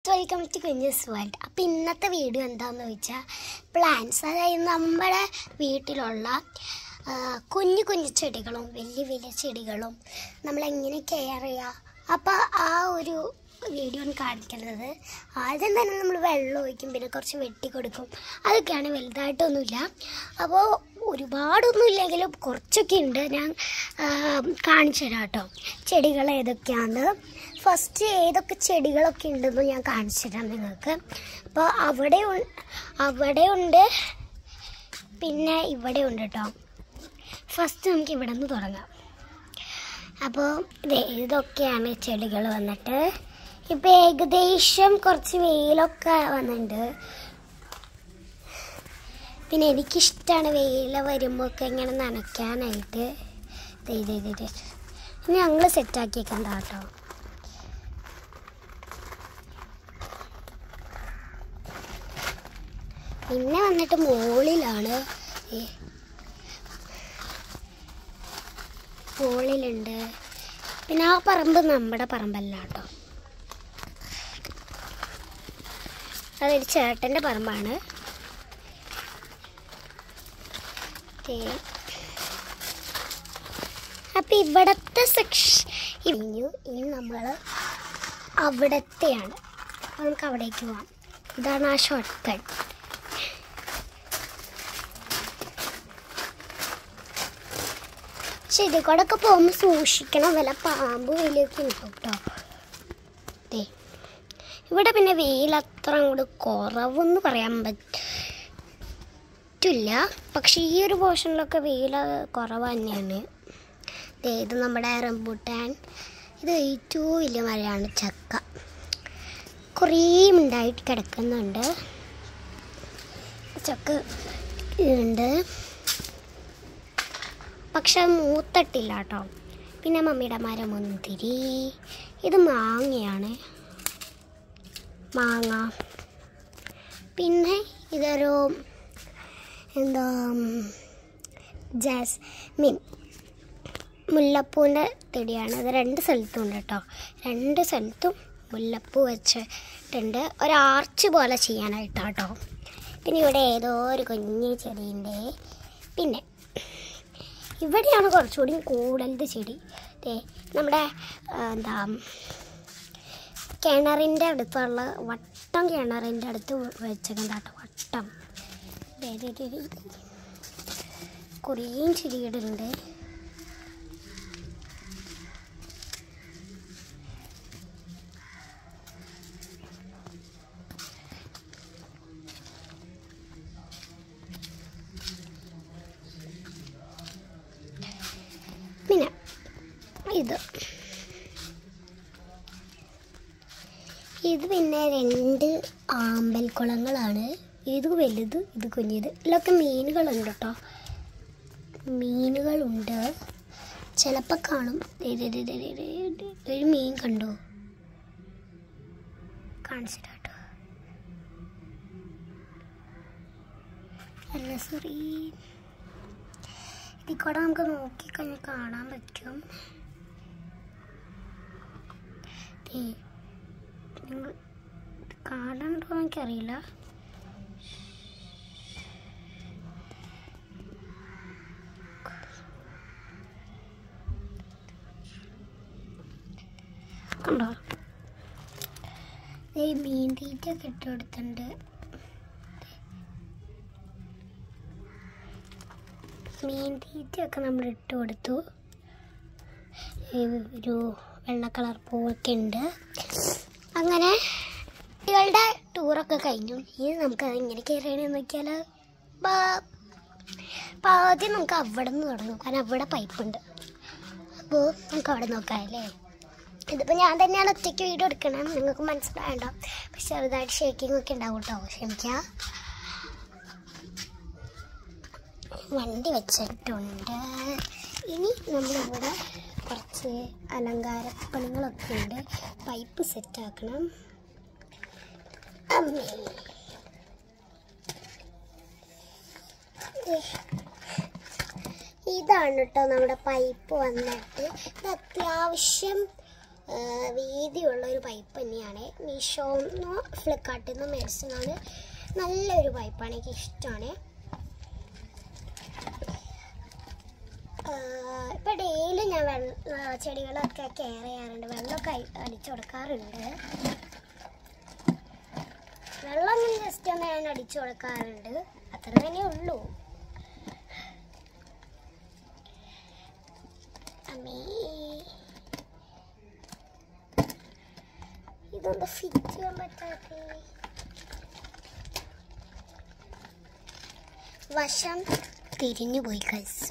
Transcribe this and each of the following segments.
Welcome to കുഞ്ഞസ് world. അപ്പോൾ ഇന്നത്തെ video എന്താണെന്ന് വെച്ചാൽ പ്ലാന്റ്സ്, അതായത് നമ്മുടെ വീട്ടിലുള്ള കുഞ്ഞു കുഞ്ഞു ചെടികളും വലിയ വലിയ ചെടികളും നമ്മളെങ്ങനെ കെയർ ചെയ്യുക. അപ്പോൾ ആ ഒരു വീഡിയോ കാണിക്കുന്നത്. ആദ്യം തന്നെ നമ്മൾ വെള്ളം ഒഴിക്കും, പിന്നെ കുറച്ച് വെട്ടിക്കൊടുക്കും. അതൊക്കെയാണ്, വലുതായിട്ടൊന്നുമില്ല. അപ്പോൾ ഒരുപാടൊന്നും ഇല്ലെങ്കിലും കുറച്ചൊക്കെ ഉണ്ട്. ഞാൻ കാണിച്ചു തരാം കേട്ടോ ചെടികൾ ഏതൊക്കെയാണ്. ഫസ്റ്റ് ഏതൊക്കെ ചെടികളൊക്കെ ഉണ്ടെന്ന് ഞാൻ കാണിച്ചു തരാം നിങ്ങൾക്ക്. അപ്പോൾ അവിടെ ഉണ്ട്, പിന്നെ ഇവിടെ ഉണ്ട് കേട്ടോ. ഫസ്റ്റ് നമുക്ക് ഇവിടെ നിന്ന് തുടങ്ങാം. അപ്പോൾ ഇതൊക്കെയാണ് ചെടികൾ വന്നിട്ട്. ഇപ്പോൾ ഏകദേശം കുറച്ച് വെയിലൊക്കെ വന്നിട്ടുണ്ട്. പിന്നെ എനിക്കിഷ്ടമാണ് വെയിൽ വരുമ്പോൾ ഒക്കെ ഇങ്ങനെ നനയ്ക്കാനായിട്ട്. ഇത് ഞങ്ങൾ സെറ്റാക്കിയേക്കണ്ട കേട്ടോ. പിന്നെ വന്നിട്ട് മുകളിലുണ്ട്. പിന്നെ ആ പറമ്പ് നമ്മുടെ പറമ്പല്ല കേട്ടോ, അതൊരു ചേട്ടൻ്റെ പറമ്പാണ്. അപ്പം ഇവിടത്തെ ഇനി നമ്മൾ അവിടത്തെയാണ്. അപ്പം നമുക്ക് അവിടേക്ക് പോവാം. ഇതാണ് ആ ഷോർട്ട് കട്ട്. പക്ഷെ ഇതിൽ കൂടെ ഒക്കെ പോകുമ്പോൾ സൂക്ഷിക്കണം, വല്ല പാമ്പ് വലിയൊക്കെ ഉണ്ടാവും കേട്ടോ. ഇവിടെ പിന്നെ വെയിൽ അത്ര അങ്ങോട്ട് കുറവെന്ന് പറയാൻ പറ്റില്ല. പക്ഷെ ഈ ഒരു പോർഷനിലൊക്കെ വെയിൽ കുറവ് തന്നെയാണ്. ഇത് നമ്മുടെ റംബൂട്ടാൻ. ഇത് ഏറ്റവും വലിയ മരമാണ് ചക്ക. കുറേ ഉണ്ടായിട്ട് കിടക്കുന്നുണ്ട്. ചക്ക ഉണ്ട്, പക്ഷെ മൂത്തട്ടില്ല കേട്ടോ. പിന്നെ മമ്മിയുടെ മരം മുന്തിരി. ഇത് മാങ്ങയാണ്, മാങ്ങ. പിന്നെ ഇതൊരു ജാസ്മിൻ മുല്ലപ്പൂവിൻ്റെ ചെടിയാണ്. അത് രണ്ട് സ്ഥലത്തും ഉണ്ട് കേട്ടോ. രണ്ട് സ്ഥലത്തും മുല്ലപ്പൂ വെച്ചിട്ടുണ്ട്, ഒരു ആർച്ച് പോലെ ചെയ്യാനായിട്ടാണ് കേട്ടോ. പിന്നെ ഇവിടെ ഏതോ ഒരു കുഞ്ഞു ചെടിയുണ്ട്. പിന്നെ ഇവിടെയാണ് കുറച്ചുകൂടി കൂടുതൽ ചെടി. നമ്മുടെ കിണറിൻ്റെ അടുത്തുള്ള വട്ടം, കിണറിൻ്റെ അടുത്ത് വെച്ചേക്കണ്ട കേട്ടോ, വട്ടം. കുറേ ചെടികളുണ്ട്. പിന്നെ ഇത് പിന്നെ രണ്ട് ആമ്പൽക്കുളങ്ങളാണ്. ഇത് വലുത്, ഇത് കുഞ്ഞത്. ഇതിലൊക്കെ മീനുകളുണ്ട് കേട്ടോ, മീനുകളുണ്ട്. ചിലപ്പോൾ കാണും. ഒരു മീൻ കണ്ടോ, കാണിച്ചിട്ട് കേട്ടോ. അല്ല സോറി, ഇതിൽ കൂടെ നമുക്ക് നോക്കിക്കഴിഞ്ഞാൽ കാണാൻ പറ്റും. നിങ്ങൾ കാണണ്ടോ എനിക്കറിയില്ല. കണ്ടോ, ഈ മീൻ തീറ്റയൊക്കെ ഇട്ട് കൊടുത്തിട്ടുണ്ട്. മീൻ തീറ്റയൊക്കെ നമ്മൾ ഇട്ട് കൊടുത്തു. ഒരു വെള്ള കളർ പൂവൊക്കെ ഉണ്ട്. അങ്ങനെ കുട്ടികളുടെ ടൂറൊക്കെ കഴിഞ്ഞു. ഇനി നമുക്കത് ഇങ്ങനെ കയറിയണമെന്ന് നോക്കിയാൽ ആദ്യം നമുക്ക് അവിടെ നിന്ന് തുടങ്ങും, കാരണം അവിടെ പൈപ്പുണ്ട്. അപ്പോൾ നമുക്ക് അവിടെ നോക്കാമല്ലേ. ഇതിപ്പോൾ ഞാൻ തന്നെയാണ് ഒറ്റയ്ക്ക് വീഡിയോ എടുക്കണം, നിങ്ങൾക്ക് മനസ്സിലായല്ലോ. പക്ഷെ ചെറുതായിട്ട് ഷേക്കിംഗ് ഒക്കെ ഉണ്ടാവും കേട്ടോ, ക്ഷമിക്കാം. വണ്ടി വെച്ചിട്ടുണ്ട്. ഇനി നമ്മളിവിടെ കുറച്ച് അലങ്കാരപ്പണികളൊക്കെ ഉണ്ട്. പൈപ്പ് സെറ്റാക്കണം. ഇതാണ് കേട്ടോ നമ്മുടെ പൈപ്പ് വന്നിട്ട്. ഇത് അത്യാവശ്യം വീതിയുള്ള ഒരു പൈപ്പ് തന്നെയാണ്. മീഷോന്നോ ഫ്ലിപ്കാർട്ടിൽ നിന്നോ മേടിച്ചതാണ്. നല്ലൊരു പൈപ്പാണ്, എനിക്ക് ഇഷ്ടമാണ്. ഇപ്പം ഡെയിലി ഞാൻ ചെടികളൊക്കെ കെയർ ചെയ്യാറുണ്ട്, വെള്ളമൊക്കെ അടിച്ചു കൊടുക്കാറുണ്ട്. വെള്ളം ജസ്റ്റ് ഒന്ന് ഞാൻ അടിച്ചു കൊടുക്കാറുണ്ട്, അത്ര തന്നെ ഉള്ളൂ. ഇതൊന്ന് ഫിറ്റ് ചെയ്യാൻ പറ്റാത്ത വശം തിരിഞ്ഞു പോയി ഗൈസ്.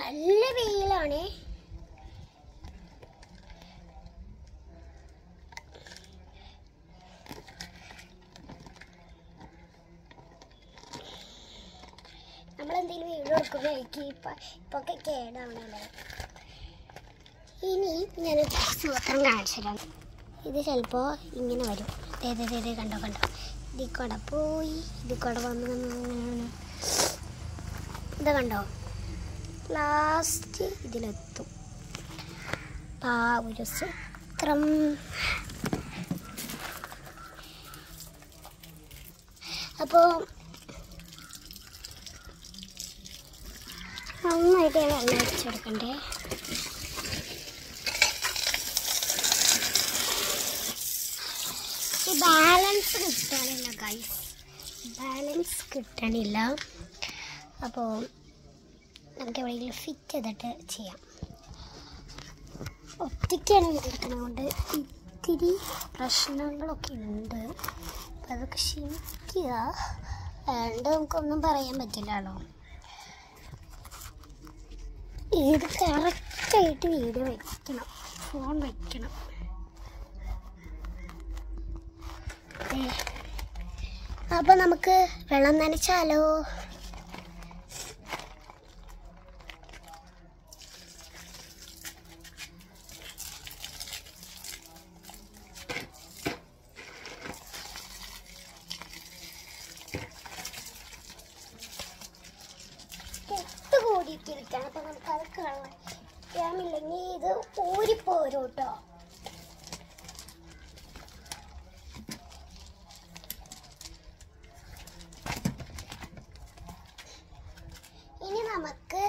നല്ല വെയിലാണ്. നമ്മളെന്തെങ്കിലും വീഡിയോ എടുക്കുമ്പോഴേക്ക് ഇപ്പൊക്കെ കേടാവണല്ലേ. ഇനി ഞാനൊരു സൂത്രം കാണിച്ചു തരാം. ഇത് ചിലപ്പോൾ ഇങ്ങനെ വരും. കണ്ടോ ഇതിൽ കൂടെ പോയി ഇതിൽ കൂടെ വന്ന് ഇത് കണ്ടോ, ലാസ്റ്റ് ഇതിലെത്തും. ആ ഒരു സൂത്രം. അപ്പോൾ നന്നായിട്ട് വെള്ളം ഒഴിച്ചു കൊടുക്കണ്ടേ. ബാലൻസ് കിട്ടണില്ല ഗൈസ്, ബാലൻസ് കിട്ടണില്ല. അപ്പോൾ നമുക്ക് എവിടെയെങ്കിലും ഫിറ്റ് ചെയ്തിട്ട് ചെയ്യാം. ഒറ്റയ്ക്കാണ് എടുക്കുന്നത് കൊണ്ട് ഇത്തിരി പ്രശ്നങ്ങളൊക്കെ ഉണ്ട്. അപ്പം അതൊക്കെ ക്ഷമിക്കുക. അതുകൊണ്ട് നമുക്കൊന്നും പറയാൻ പറ്റില്ലല്ലോ. ഇത് കറക്റ്റായിട്ട് വീഡിയോ വെക്കണം, ഫോൺ വെക്കണം. അപ്പോൾ നമുക്ക് വെള്ളം നനച്ചാലോ? കൂടിയിട്ടിരിക്കണം. അപ്പം നമുക്ക് അത് കളയാമില്ലെങ്കിൽ ഇത് ഊരിപ്പോരും കേട്ടോ. ഇനി നമുക്ക്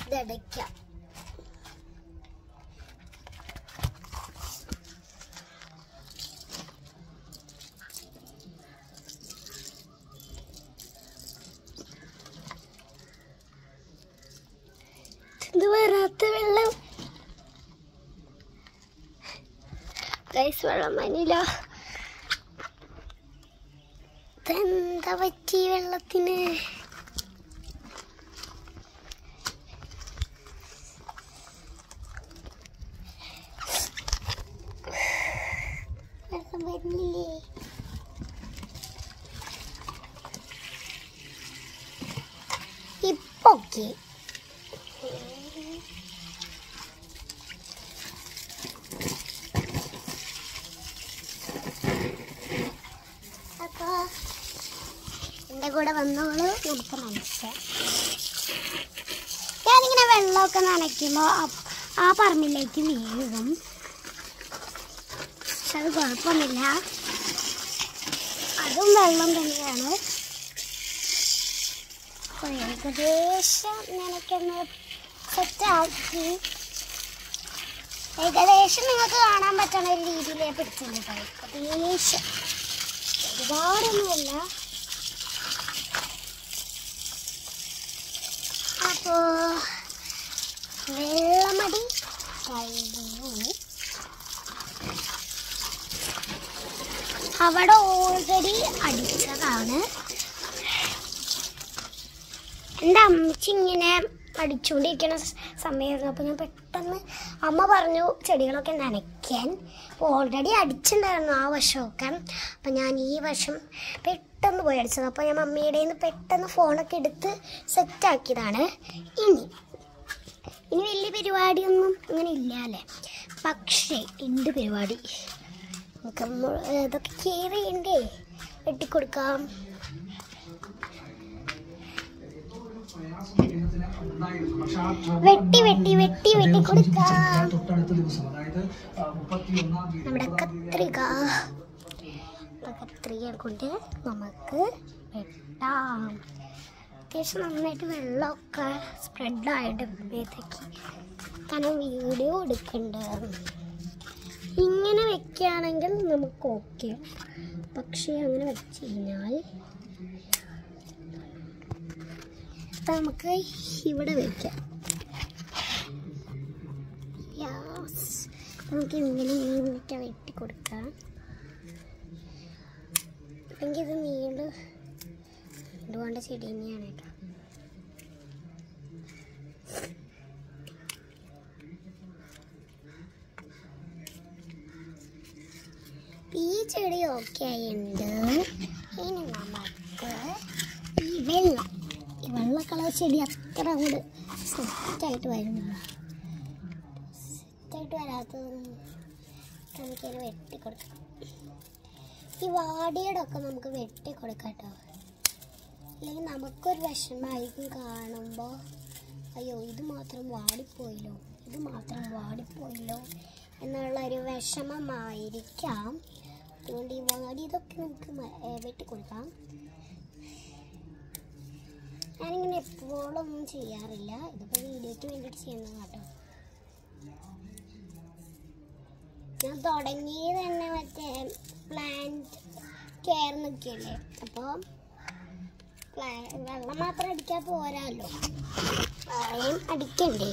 ഇതടയ്ക്കാം. ഇത് വരാത്ത വെള്ളം ഗൈസ്, വെള്ളം വന്നില്ല. ഇതെന്താ പറ്റി വെള്ളത്തിന്? വെള്ളം വരുന്നില്ലേ? ഇപ്പൊ ഓക്കെ. അപ്പോൾ എൻ്റെ കൂടെ വന്നോളൂ, നമുക്ക് നനയ്ക്കാം. ഞാനിങ്ങനെ വെള്ളമൊക്കെ നനയ്ക്കുമ്പോൾ ആ പറമ്പിലേക്ക് വീഴും. പക്ഷെ അത് കുഴപ്പമൊന്നുമില്ല, അതും വെള്ളം തന്നെയാണ്. അപ്പോൾ ഏകദേശം നനയ്ക്കൊന്ന് സെറ്റാക്കി, ഏകദേശം നിങ്ങൾക്ക് കാണാൻ പറ്റുന്ന ഒരു രീതിയിലേ പിടിച്ചിട്ടുണ്ട്. ഏകദേശം ഒരുപാടൊന്നുമല്ല. അപ്പോൾ വെള്ളമടി കഴിഞ്ഞു. അവിടെ ഓൾറെഡി അടിച്ചതാണ്. എൻ്റെ അമ്മച്ചി ഇങ്ങനെ അടിച്ചുകൊണ്ടിരിക്കുന്ന സമയമായിരുന്നു. അപ്പോൾ ഞാൻ പെട്ടെന്ന് അമ്മ പറഞ്ഞു ചെടികളൊക്കെ നനയ്ക്കാൻ. അപ്പോൾ ഓൾറെഡി അടിച്ചിട്ടുണ്ടായിരുന്നു ആ വശമൊക്കെ. അപ്പം ഞാൻ ഈ വശം പെട്ടെന്ന് പോയി അടിച്ചത്. അപ്പോൾ ഞാൻ മമ്മിയുടെ നിന്ന് പെട്ടെന്ന് ഫോണൊക്കെ എടുത്ത് സെറ്റാക്കിയതാണ്. ഇനി വലിയ പരിപാടിയൊന്നും അങ്ങനെ ഇല്ല അല്ലേ. പക്ഷേ എന്ത് പരിപാടി നമുക്ക് ഇതൊക്കെ കെയർ ചെയ്യണ്ടേ? വെട്ടിക്കൊടുക്കാം. വെട്ടി കൊടുക്കാം. നമ്മുടെ കത്രിക കൊണ്ട് നമുക്ക് വെട്ടാം. അത്യാവശ്യം നന്നായിട്ട് വെള്ളമൊക്കെ സ്പ്രെഡായിട്ട് മേത്തേക്ക്, കാരണം വീഡിയോ എടുക്കണ്ട. ഇങ്ങനെ വെക്കുകയാണെങ്കിൽ നമുക്ക് ഓക്കെ, പക്ഷേ അങ്ങനെ വെച്ച് കഴിഞ്ഞാൽ നമുക്ക് ഇവിടെ വയ്ക്കാം. നമുക്ക് ഇങ്ങനെയൊക്കെ വെട്ടിക്കൊടുക്കാം. അല്ലെങ്കിൽ ഇത് നീണ്ടുകൊണ്ട് ചെടി തന്നെയാണ് കേട്ടോ. ഈ ചെടി ഓക്കെ ആയിട്ടുണ്ട്. ഇനി നമുക്ക് ഈ വെള്ള കളർ ചെടി അത്ര അങ്ങോട്ട് സെറ്റായിട്ട് വരുന്നില്ല. സെറ്റായിട്ട് വരാത്തതൊന്നും നമുക്കതിന് വെട്ടിക്കൊടുക്കാം. ഈ വാടിയുടെ ഒക്കെ നമുക്ക് വെട്ടിക്കൊടുക്കാം കേട്ടോ. അല്ലെങ്കിൽ നമുക്കൊരു വിഷമമായിരിക്കും കാണുമ്പോൾ, അയ്യോ ഇത് മാത്രം വാടിപ്പോയില്ലോ എന്നുള്ളൊരു വിഷമമായിരിക്കാം. അതുകൊണ്ട് ഈ വാടിയതൊക്കെ നമുക്ക് വെട്ടിക്കൊടുക്കാം. ഞാനിങ്ങനെ എപ്പോഴൊന്നും ചെയ്യാറില്ല, ഇതിപ്പോൾ വീഡിയോയ്ക്ക് വേണ്ടിയിട്ട് ചെയ്യുന്നതാണ് കേട്ടോ. ഞാൻ തുടങ്ങിയത് തന്നെ മറ്റേ പ്ലാന്റ് കെയർ നിൽക്കില്ലേ, അപ്പോൾ വെള്ളം മാത്രം അടിക്കാൻ പോരാല്ലോ, അടിക്കണ്ടേ.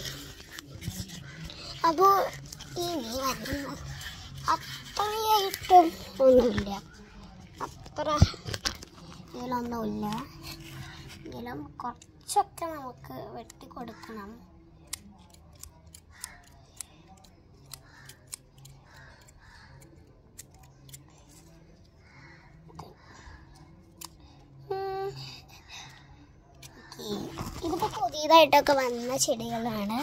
അപ്പോൾ ഇനി വരുന്ന അത്രയായിട്ടും ഒന്നുമില്ല, അത്ര ഇതിലൊന്നുമില്ല. എങ്കിലും കുറച്ചൊക്കെ നമുക്ക് വെട്ടിക്കൊടുക്കണം. ഇതിപ്പോൾ പുതിയതായിട്ടൊക്കെ വന്ന ചെടികളാണ്.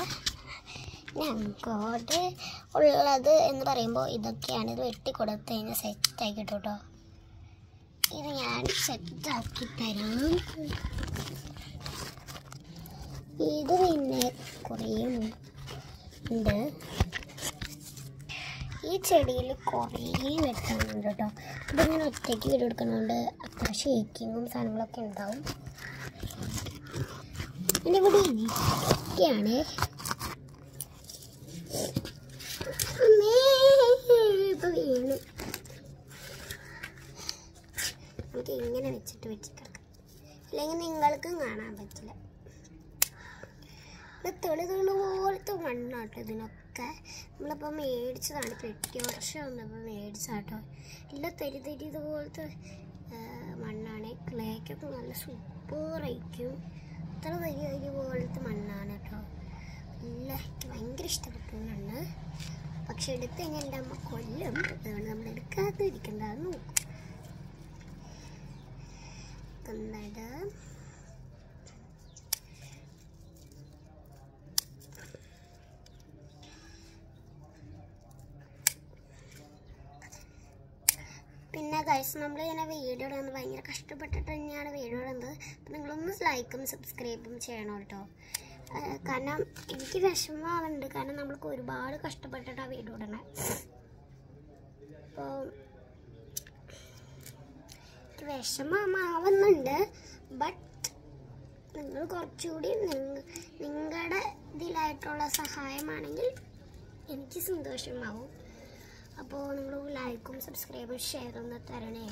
ഞങ്ങൾക്കോട്ട് ഉള്ളത് എന്ന് പറയുമ്പോൾ ഇതൊക്കെയാണ്. ഇത് വെട്ടിക്കൊടുത്ത് കഴിഞ്ഞാൽ സെറ്റാക്കി കിട്ടും കേട്ടോ. ഇത് ഞാൻ സെറ്റാക്കി തരാം. ഇത് പിന്നെ കുറേ ഉണ്ട്. ഈ ചെടിയിൽ കുറേ വെട്ടാനുണ്ട് കേട്ടോ. ഇതിങ്ങനെ ഒറ്റയ്ക്ക് വീട് എടുക്കുന്നതുകൊണ്ട് അത്ര ഷേക്കിങ്ങും സാധനങ്ങളൊക്കെ ഉണ്ടാവും. എൻ്റെ ഇവിടെ ഇരിക്കുകയാണ്. ഇപ്പോൾ വീണ് നമുക്ക് ഇങ്ങനെ വെച്ചിട്ട് അല്ലെങ്കിൽ നിങ്ങൾക്കും കാണാൻ പറ്റില്ല. ഇത് തെളി പോലത്തെ മണ്ണാട്ടോ. ഇതിനൊക്കെ നമ്മളിപ്പോൾ മേടിച്ചതാണ്. പെട്ടി വർഷം വന്നപ്പോൾ മേടിച്ചാട്ടോ. എല്ലാം തരി ഇതുപോലത്തെ മണ്ണാണ്. ക്ലേക്കൊക്കെ നല്ല സൂപ്പറായിരിക്കും. അത്ര തരി പോലത്തെ മണ്ണാണ് കേട്ടോ. എനിക്ക് ഭയങ്കര ഇഷ്ടപ്പെട്ടുകൊണ്ടാണ്. പക്ഷെ എടുത്ത് കഴിഞ്ഞാൽ എൻ്റെ അമ്മ കൊല്ലും. അതുകൊണ്ട് നമ്മൾ എടുക്കാതെ ഇരിക്കേണ്ടതെന്ന് നോക്കും. എന്നിട്ട് പിന്നെ ഗൈസ്, നമ്മളിങ്ങനെ വീഡിയോ ഇടുന്നത് ഭയങ്കര കഷ്ടപ്പെട്ടിട്ട് തന്നെയാണ് വീഡിയോ ഇടുന്നത്. അപ്പം നിങ്ങളൊന്ന് ലൈക്കും സബ്സ്ക്രൈബും ചെയ്യണം കേട്ടോ. കാരണം എനിക്ക് വിഷമമാവുന്നുണ്ട്. കാരണം നമ്മൾക്ക് ഒരുപാട് കഷ്ടപ്പെട്ടിട്ടാണ് വീഡിയോ ഇടണേ. അപ്പോൾ എനിക്ക് വിഷമമാവുന്നുണ്ട്. ബട്ട് നിങ്ങൾ കുറച്ചുകൂടി നിങ്ങളുടെ ഇതിലായിട്ടുള്ള സഹായമാണെങ്കിൽ എനിക്ക് സന്തോഷമാവും. അപ്പോൾ നിങ്ങൾ ലൈക്കും സബ്സ്ക്രൈബും ഷെയറും ഒന്ന് തരണേ.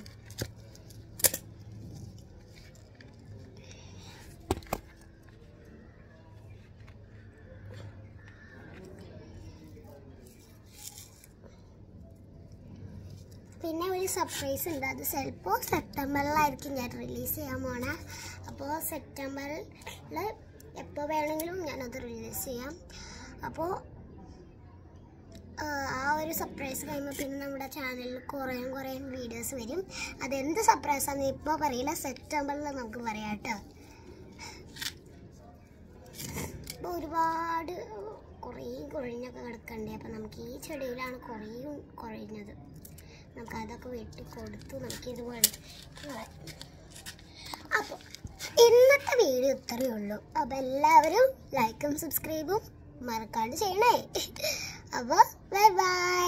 പിന്നെ ഒരു സർപ്രൈസ് ഉണ്ട്. അത് ചിലപ്പോൾ സെപ്റ്റംബറിലായിരിക്കും ഞാൻ റിലീസ് ചെയ്യാൻ പോണേ. അപ്പോൾ സെപ്റ്റംബറിൽ എപ്പോൾ വേണമെങ്കിലും ഞാനത് റിലീസ് ചെയ്യാം. അപ്പോൾ ആ ഒരു സർപ്രൈസ് കഴിയുമ്പോൾ പിന്നെ നമ്മുടെ ചാനലിൽ കുറേ വീഡിയോസ് വരും. അതെന്ത് സർപ്രൈസാണെന്ന് ഇപ്പോൾ പറയില്ല, സെപ്റ്റംബറിൽ നമുക്ക് പറയാം കേട്ടോ. ഒരുപാട് കുറേ കുഴഞ്ഞൊക്കെ കിടക്കണ്ടേ. അപ്പം നമുക്ക് ഈ ചെടിയിലാണ് കുറേ കുഴഞ്ഞത്. നമുക്കതൊക്കെ വെട്ടി കൊടുത്തു. നമുക്കിതുപോലെ അപ്പോൾ ഇന്നത്തെ വീഡിയോ ഇത്രയേ ഉള്ളൂ. അപ്പോൾ എല്ലാവരും ലൈക്കും സബ്സ്ക്രൈബും മറക്കാണ്ട് ചെയ്യണേ. അപ്പോൾ ബൈ ബൈ.